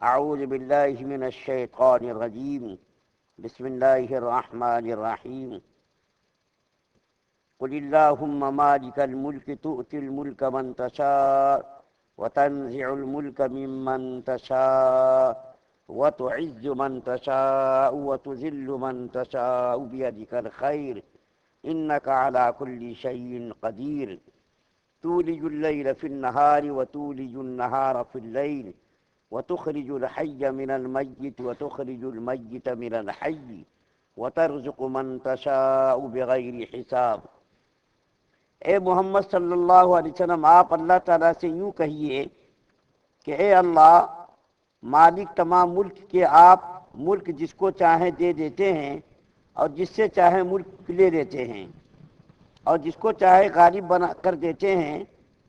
اعوذ باللہ من الشیطان الرجیم بسم اللہ الرحمن الرحیم قل اللہم مالک الملک تؤتی الملک من تشاء وتنزع الملک ممن تشاء وتعز من تشاء وتذل من تشاء بیدک الخیر انک علی کل شیء قدیر تولج اللیل فی النہار وتولج النہار فی اللیل وتخرج الحي من الميت وتخرج الميت من الحي وترزق من تشاء بغیر حساب۔ اے محمد صلی اللہ علیہ وسلم، آپ اللہ تعالیٰ سے یوں کہیے کہ اے اللہ، مالک تمام ملک کے، آپ ملک جس کو چاہیں دے دیتے ہیں اور جس سے چاہیں ملک لے لیتے ہیں، اور جس کو چاہے غالب بنا کر دیتے ہیں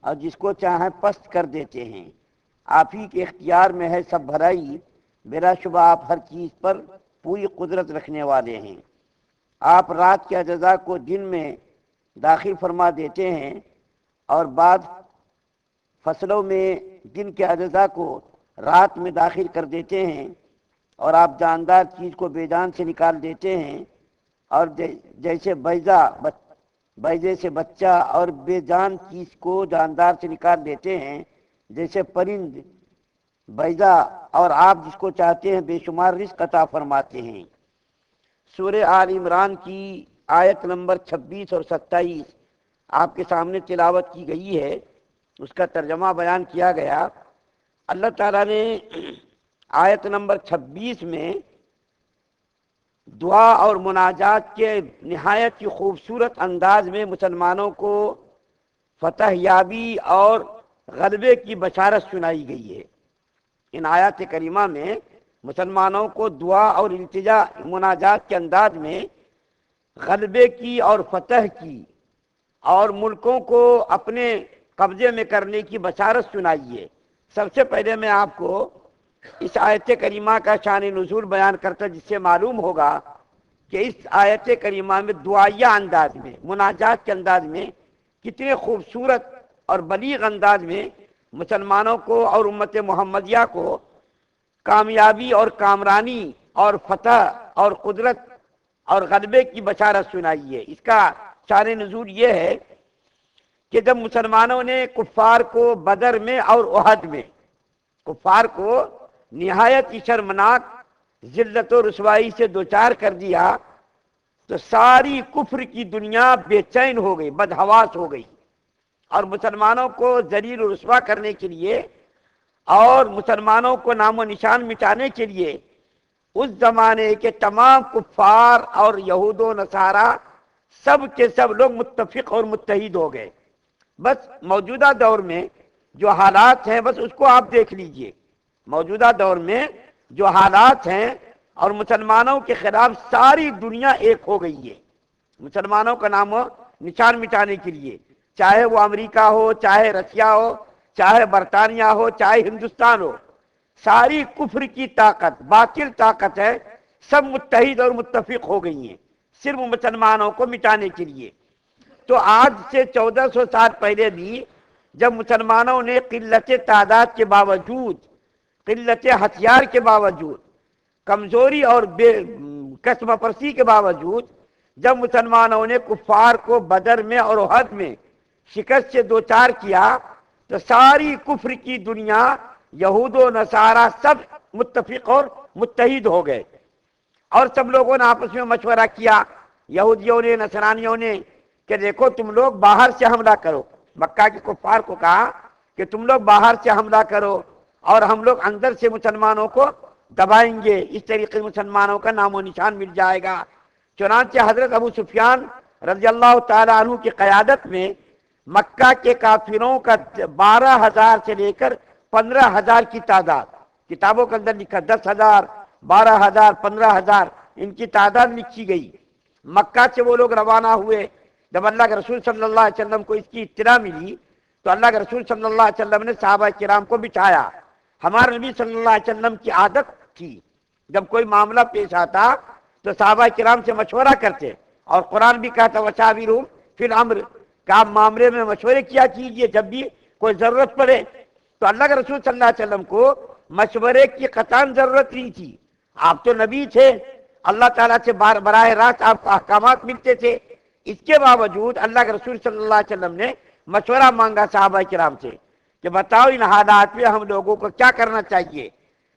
اور جس کو چاہیں پست کر دیتے ہیں۔ آپ ہی کے اختیار میں ہے سب بھلائی، بلا شبہ آپ ہر چیز پر پوری قدرت رکھنے والے ہیں۔ آپ رات کے اجزاء کو دن میں داخل فرما دیتے ہیں اور بعض فصلوں میں دن کے اجزاء کو رات میں داخل کر دیتے ہیں، اور آپ جاندار چیز کو بے جان سے نکال دیتے ہیں، اور جیسے بیضے سے بچہ اور بے جان چیز کو جاندار سے نکال دیتے ہیں، جیسے پرند بیضہ، اور آپ جس کو چاہتے ہیں بے شمار رزق عطا فرماتے ہیں۔ سورہ آل عمران کی آیت نمبر 26 اور 27 آپ کے سامنے تلاوت کی گئی ہے، اس کا ترجمہ بیان کیا گیا۔ اللہ تعالیٰ نے آیت نمبر 26 میں دعا اور مناجات کے نہایت ہی خوبصورت انداز میں مسلمانوں کو فتح یابی اور غلبے کی بشارت سنائی گئی ہے۔ ان آیات کریمہ میں مسلمانوں کو دعا اور التجا مناجات کے انداز میں غلبے کی اور فتح کی اور ملکوں کو اپنے قبضے میں کرنے کی بشارت سنائی ہے۔ سب سے پہلے میں آپ کو اس آیت کریمہ کا شان نزول بیان کرتا، جس سے معلوم ہوگا کہ اس آیت کریمہ میں دعائیہ انداز میں، مناجات کے انداز میں کتنے خوبصورت اور بلیغ انداز میں مسلمانوں کو اور امت محمدیہ کو کامیابی اور کامرانی اور فتح اور قدرت اور غلبے کی بشارت سنائی ہے۔ اس کا شان نزول یہ ہے کہ جب مسلمانوں نے کفار کو بدر میں اور احد میں کفار کو نہایت ہی شرمناک ذلت و رسوائی سے دوچار کر دیا، تو ساری کفر کی دنیا بے چین ہو گئی، بدحواس ہو گئی، اور مسلمانوں کو ذلیل و رسوا کرنے کے لیے اور مسلمانوں کو نام و نشان مٹانے کے لیے اس زمانے کے تمام کفار اور یہود و نصارہ سب کے سب لوگ متفق اور متحد ہو گئے۔ بس موجودہ دور میں جو حالات ہیں، بس اس کو آپ دیکھ لیجئے۔ موجودہ دور میں جو حالات ہیں اور مسلمانوں کے خلاف ساری دنیا ایک ہو گئی ہے مسلمانوں کا نام و نشان مٹانے کے لیے، چاہے وہ امریکہ ہو، چاہے رشیا ہو، چاہے برطانیہ ہو، چاہے ہندوستان ہو، ساری کفر کی طاقت، باطل طاقت ہے، سب متحد اور متفق ہو گئی ہیں صرف مسلمانوں کو مٹانے کے لیے۔ تو آج سے 1400 سال پہلے بھی جب مسلمانوں نے قلت تعداد کے باوجود، قلت ہتھیار کے باوجود، کمزوری اور بے قسم پرسی کے باوجود جب مسلمانوں نے کفار کو بدر میں اور احد میں شکست سے دوچار کیا، تو ساری کفر کی دنیا، یہود و نصارہ سب متفق اور متحد ہو گئے، اور سب لوگوں نے آپس میں مشورہ کیا، یہودیوں نے، نصرانیوں نے، کہ دیکھو تم لوگ باہر سے حملہ کرو۔ مکہ کے کفار کو کہا کہ تم لوگ باہر سے حملہ کرو اور ہم لوگ اندر سے مسلمانوں کو دبائیں گے، اس طریقے سے مسلمانوں کا نام و نشان مل جائے گا۔ چنانچہ حضرت ابو سفیان رضی اللہ تعالیٰ عنہ کی قیادت میں مکہ کے کافروں کا 12,000 سے لے کر 15,000 کی تعداد، کتابوں کے اندر لکھا 10,000، 12,000، 15,000 ان کی تعداد لکھی گئی۔ مکہ سے وہ لوگ روانہ ہوئے۔ جب اللہ کے رسول صلی اللہ علیہ وسلم کو اس کی اطلاع ملی تو اللہ کے رسول صلی اللہ علیہ وسلم نے صحابہ کرام کو بٹھایا۔ ہمارے نبی صلی اللہ علیہ وسلم کی عادت تھی، جب کوئی معاملہ پیش آتا تو صحابہ کرام سے مشورہ کرتے، اور قرآن بھی کہتا وشاورہم فی الامر، کہ آپ معاملے میں مشورے کیا کیجئے جب بھی کوئی ضرورت پڑے۔ تو اللہ کے رسول صلی اللہ علیہ وسلم کو مشورے کی قطعاً ضرورت نہیں تھی، آپ تو نبی تھے، اللہ تعالیٰ سے براہ راست آپ کو احکامات ملتے تھے، اس کے باوجود اللہ کے رسول صلی اللہ علیہ وسلم نے مشورہ مانگا صحابہ کرام سے کہ بتاؤ ان حالات میں ہم لوگوں کو کیا کرنا چاہیے،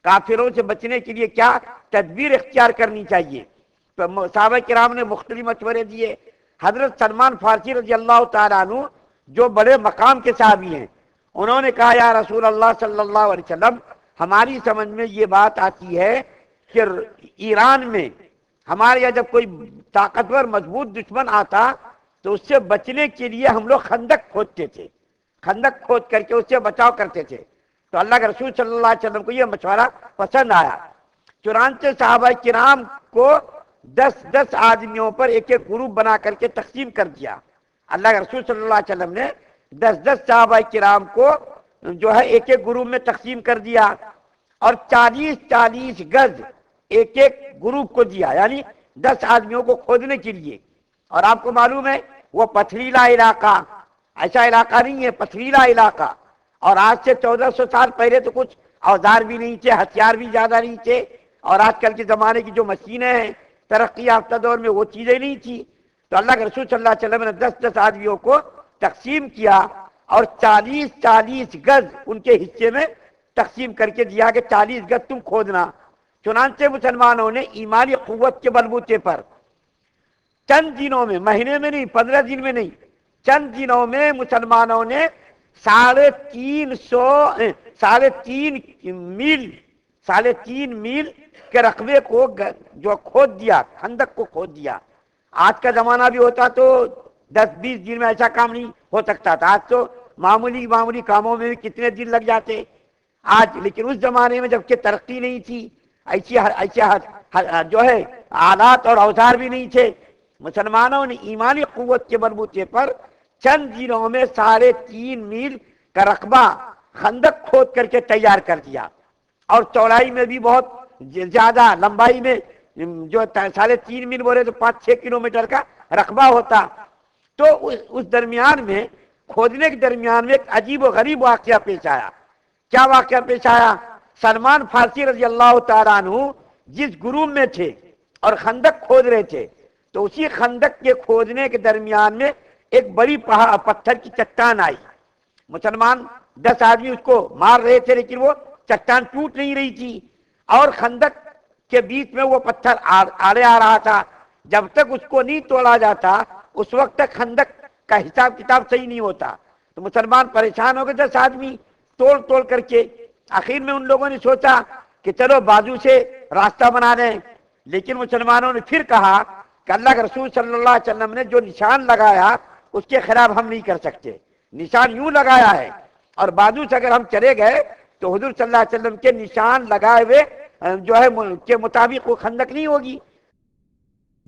کافروں سے بچنے کے لیے کیا تدبیر اختیار کرنی چاہیے۔ تو صحابہ کرام نے مختلف مشورے دیے۔ حضرت سلمان فارسی رضی اللہ تعالیٰ عنہ جو بڑے مقام کے صحابی ہیں، انہوں نے کہا یا رسول اللہ صلی اللہ علیہ وسلم، ہماری سمجھ میں یہ بات آتی ہے کہ ایران میں ہمارے یہاں جب کوئی طاقتور مضبوط دشمن آتا تو اس سے بچنے کے لیے ہم لوگ خندق کھودتے تھے، خندق کھود کر کے اس سے بچاؤ کرتے تھے۔ تو اللہ کے رسول صلی اللہ علیہ وسلم کو یہ مشورہ پسند آیا، چنانچہ صحابہ کرام کو 10 آدمیوں پر ایک ایک گروپ بنا کر کے تقسیم کر دیا۔ اللہ کے رسول صلی اللہ علیہ وسلم نے 10 صحابہ کرام کو جو ہے ایک ایک گروپ میں تقسیم کر دیا، اور 40 گز ایک ایک گروپ کو دیا، یعنی 10 آدمیوں کو کھودنے کے لیے۔ اور آپ کو معلوم ہے وہ پتھریلا علاقہ، ایسا علاقہ نہیں ہے، پتھریلا علاقہ، اور آج سے 1400 سال پہلے تو کچھ اوزار بھی نہیں تھے، ہتھیار بھی زیادہ نہیں تھے، اور آج کل کے زمانے کی جو مشینیں ہیں ترقی یافتہ دور میں وہ چیزیں نہیں تھی۔ تو اللہ کے رسول صلی اللہ علیہ وسلم نے 10 آدمیوں کو تقسیم کیا اور 40 گز ان کے حصے میں تقسیم کر کے دیا کہ 40 گز تم کھودنا۔ چنانچہ مسلمانوں نے ایمانی قوت کے بلبوتے پر چند دنوں میں، مہینے میں نہیں، 15 دن میں نہیں، چند دنوں میں مسلمانوں نے 3.5 میل کے رقبے کو جو کھود دیا، خندق کو کھود دیا۔ آج کا زمانہ بھی ہوتا تو 10-20 دن میں ایسا کام نہیں ہو سکتا تھا، آج تو معمولی کاموں میں بھی کتنے دن لگ جاتے آج، لیکن اس زمانے میں جبکہ ترقی نہیں تھی، ایسے جو ہے آلات اور اوزار بھی نہیں تھے، مسلمانوں نے ایمانی قوت کے بلبوتے پر چند دنوں میں 3.5 میل کا رقبہ خندق کھود کر کے تیار کر دیا، اور چوڑائی میں بھی بہت زیادہ، لمبائی میں جو 3.5 میل بولے تو 5-6 کلومیٹر کا رقبہ ہوتا۔ تو اس درمیان میں، کھودنے کے درمیان میں ایک عجیب و غریب واقعہ پیش آیا۔ کیا واقعہ پیش آیا؟ سلمان فارسی رضی اللہ تعالیٰ عنہ جس گروپ میں تھے اور خندق کھود رہے تھے، تو اسی خندق کے کھودنے کے درمیان میں ایک بڑی پتھر کی چٹان آئی۔ مسلمان 10 آدمی اس کو مار رہے تھے، لیکن وہ چٹان ٹوٹ نہیں رہی تھی، اور خندق کے بیچ میں وہ پتھر آڑے آ رہا تھا۔ جب تک اس کو نہیں توڑا جاتا اس وقت تک خندق کا حساب کتاب صحیح نہیں ہوتا۔ تو مسلمان پریشان ہو گئے، 10 آدمی توڑ کر کے، آخر میں ان لوگوں نے سوچا کہ چلو بازو سے راستہ بنا دیں، لیکن مسلمانوں نے پھر کہا کہ اللہ کے رسول صلی اللہ علیہ وسلم نے جو نشان لگایا اس کے خلاف ہم نہیں کر سکتے، نشان یوں لگایا ہے، اور بازو سے اگر ہم چلے گئے تو حضور صلی اللہ علیہ وسلم کے نشان لگائے ہوئے جو ہے کے مطابق وہ خندق نہیں ہوگی،